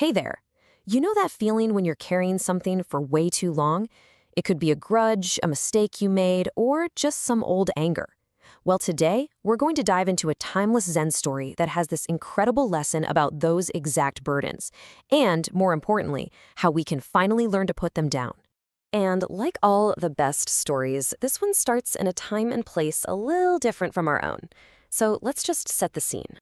Hey there. You know that feeling when you're carrying something for way too long? It could be a grudge, a mistake you made, or just some old anger. Well, today, we're going to dive into a timeless Zen story that has this incredible lesson about those exact burdens, and, more importantly, how we can finally learn to put them down. And like all the best stories, this one starts in a time and place a little different from our own. So let's just set the scene.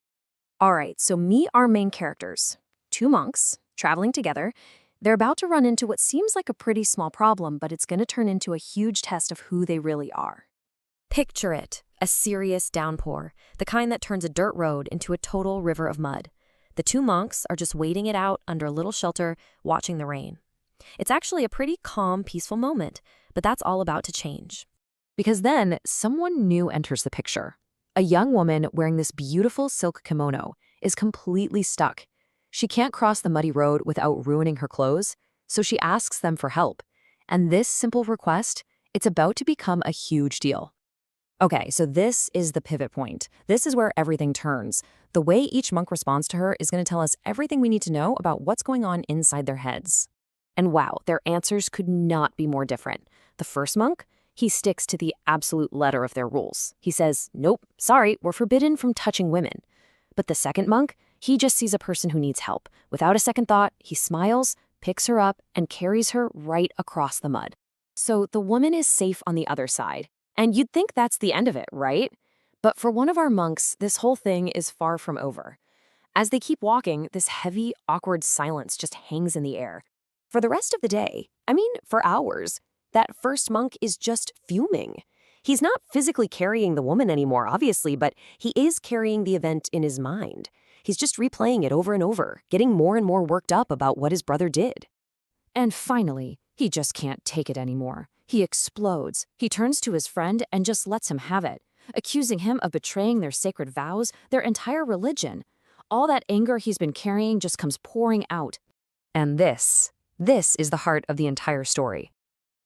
All right, so meet our main characters. Two monks, traveling together. They're about to run into what seems like a pretty small problem, but it's going to turn into a huge test of who they really are. Picture it, a serious downpour, the kind that turns a dirt road into a total river of mud. The two monks are just waiting it out under a little shelter, watching the rain. It's actually a pretty calm, peaceful moment, but that's all about to change. Because then, someone new enters the picture. A young woman wearing this beautiful silk kimono is completely stuck. She can't cross the muddy road without ruining her clothes, so she asks them for help. And this simple request, it's about to become a huge deal. Okay, so this is the pivot point. This is where everything turns. The way each monk responds to her is going to tell us everything we need to know about what's going on inside their heads. And wow, their answers could not be more different. The first monk, he sticks to the absolute letter of their rules. He says, nope, sorry, we're forbidden from touching women. But the second monk, he just sees a person who needs help. Without a second thought, he smiles, picks her up, and carries her right across the mud. So the woman is safe on the other side. And you'd think that's the end of it, right? But for one of our monks, this whole thing is far from over. As they keep walking, this heavy, awkward silence just hangs in the air. For the rest of the day, for hours, that first monk is just fuming. He's not physically carrying the woman anymore, obviously, but he is carrying the event in his mind. He's just replaying it over and over, getting more and more worked up about what his brother did. And finally, he just can't take it anymore. He explodes. He turns to his friend and just lets him have it, accusing him of betraying their sacred vows, their entire religion. All that anger he's been carrying just comes pouring out. And this is the heart of the entire story.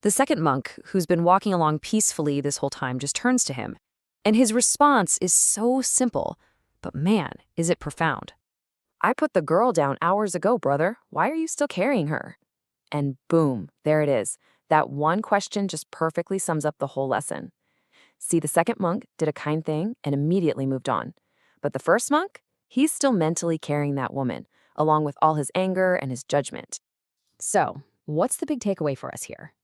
The second monk, who's been walking along peacefully this whole time, just turns to him. And his response is so simple, but man, is it profound. I put the girl down hours ago, brother. Why are you still carrying her? And boom, there it is. That one question just perfectly sums up the whole lesson. See, the second monk did a kind thing and immediately moved on. But the first monk, he's still mentally carrying that woman, along with all his anger and his judgment. So, what's the big takeaway for us here?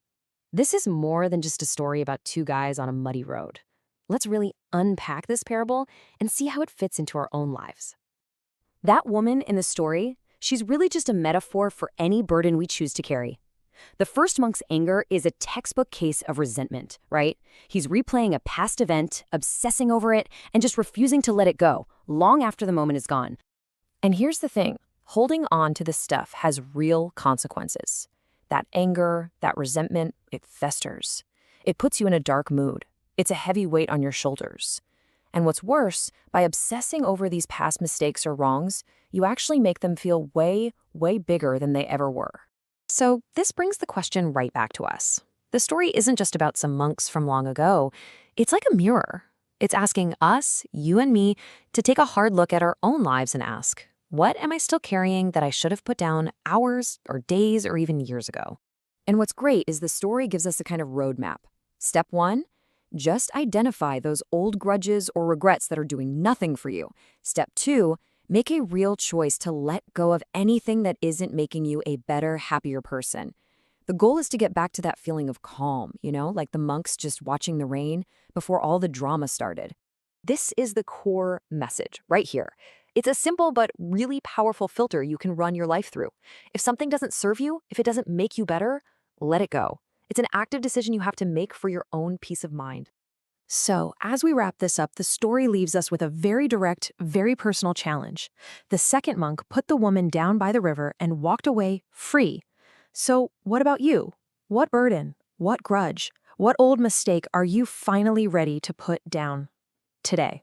This is more than just a story about two guys on a muddy road. Let's really unpack this parable and see how it fits into our own lives. That woman in the story, she's really just a metaphor for any burden we choose to carry. The first monk's anger is a textbook case of resentment, right? He's replaying a past event, obsessing over it, and just refusing to let it go, long after the moment is gone. And here's the thing, holding on to this stuff has real consequences. That anger, that resentment, it festers. It puts you in a dark mood. It's a heavy weight on your shoulders. And what's worse, by obsessing over these past mistakes or wrongs, you actually make them feel way, way bigger than they ever were. So this brings the question right back to us. The story isn't just about some monks from long ago. It's like a mirror. It's asking us, you and me, to take a hard look at our own lives and ask, what am I still carrying that I should have put down hours or days or even years ago? And what's great is the story gives us a kind of roadmap. Step 1, just identify those old grudges or regrets that are doing nothing for you. Step 2, make a real choice to let go of anything that isn't making you a better, happier person. The goal is to get back to that feeling of calm, like the monks just watching the rain before all the drama started. This is the core message right here. It's a simple but really powerful filter you can run your life through. If something doesn't serve you, if it doesn't make you better, let it go. It's an active decision you have to make for your own peace of mind. So, as we wrap this up, the story leaves us with a very direct, very personal challenge. The second monk put the woman down by the river and walked away free. So, what about you? What burden, what grudge, what old mistake are you finally ready to put down today?